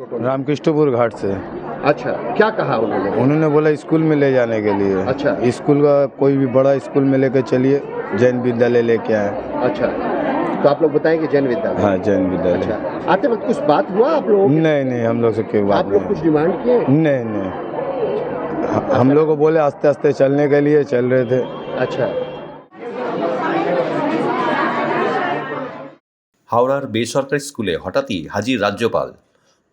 रामकृष्णपुर घाट से। अच्छा, क्या कहा उन्होंने? उन्होंने बोला स्कूल में ले जाने के लिए। अच्छा। स्कूल का कोई भी बड़ा स्कूल में लेकर चलिए, जैन विद्यालय लेके आए। अच्छा, तो आप लोग बताएं कि जैन विद्यालय। हाँ, जैन विद्यालय। अच्छा, आते वक्त कुछ बात हुआ आप लोगों की? नहीं, हम लोग से कोई बात आप लोग कुछ डिमांड किए? नहीं। हम लोग को बोले आस्ते आस्ते चलने के लिए, चल रहे थे। अच्छा। হাওড়ার বেসরকারি স্কুলে হঠাৎই হাজির রাজ্যপাল।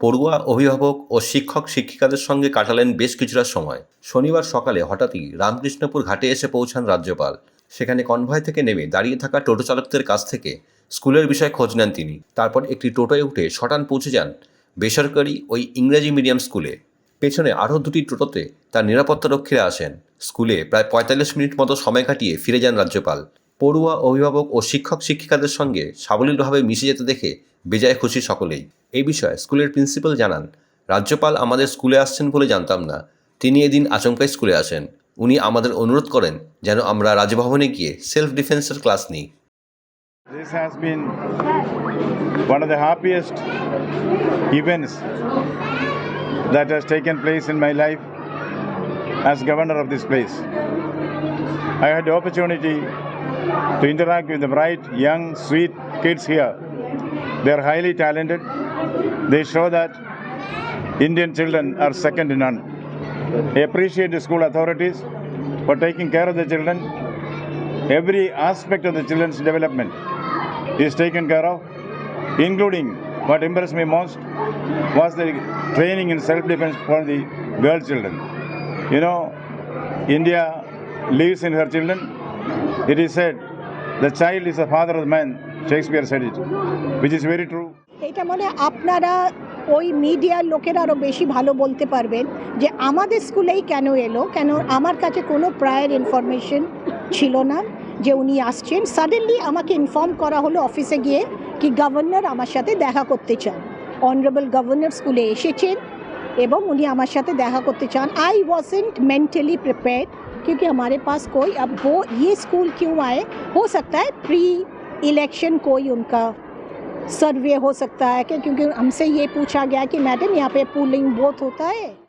পড়ুয়া অভিভাবক ও শিক্ষক শিক্ষিকাদের সঙ্গে কাটালেন বেশ কিছুটা সময়। শনিবার সকালে হঠাৎই রামকৃষ্ণপুর ঘাটে এসে পৌঁছান রাজ্যপাল। সেখানে কনভয় থেকে নেমে দাঁড়িয়ে থাকা টোটো চালকদের কাছ থেকে স্কুলের বিষয়ে খোঁজ নেন তিনি। তারপর একটি টোটোয় উঠে সটান পৌঁছে যান বেসরকারি ওই ইংরেজি মিডিয়াম স্কুলে। পেছনে আরও দুটি টোটোতে তার নিরাপত্তারক্ষীরা আসেন। স্কুলে প্রায় ৪৫ মিনিট মতো সময় কাটিয়ে ফিরে যান রাজ্যপাল। পড়ুয়া অভিভাবক ও শিক্ষক শিক্ষিকাদের সঙ্গে সাবলীলভাবে মিশে যেতে দেখে বেজায় খুশি সকলেই। এই বিষয়ে স্কুলের প্রিন্সিপাল জানান, রাজ্যপাল আমাদের স্কুলে আসছেন বলে জানতাম না। তিনি এদিন আচমকাই স্কুলে আসেন। উনি আমাদের অনুরোধ করেন যেন আমরা রাজভবনে গিয়ে সেলফ ডিফেন্সের ক্লাস নিই। This has been one of the happiest events that has taken place in my life as governor of this place. I had the opportunity to interact with the bright, young, sweet kids here. They are highly talented. They show that Indian children are second to none. I appreciate the school authorities for taking care of the children. Every aspect of the children's development is taken care of, including what impressed me most was the training in self-defense for the girl children. You know, India lives in her children. It is said, the child is the father of the man. Shakespeare said it, which is very true. এটা মানে আপনারা ওই মিডিয়ার লোকেরা আরও বেশি ভালো বলতে পারবেন যে আমাদের স্কুলেই কেন এলো, কেন আমার কাছে কোনো প্রায়র ইনফরমেশন ছিল না যে উনি আসছেন। সাডেনলি আমাকে ইনফর্ম করা হলো অফিসে গিয়ে কি গভর্নর আমার সাথে দেখা করতে চান। অনারেবল গভর্নর স্কুলে এসেছেন এবং উনি আমার সাথে দেখা করতে চান। आई वॉजंट मेंटली प्रिपेयर्ड क्योंकि हमारे पास कोई अब वो ये स्कूल क्यों आए, हो सकता है प्री इलेक्शन कोई उनका सर्वे हो सकता है कि क्योंकि हमसे ये पूछा गया कि मैडम यहाँ पे पूलिंग बहुत होता है।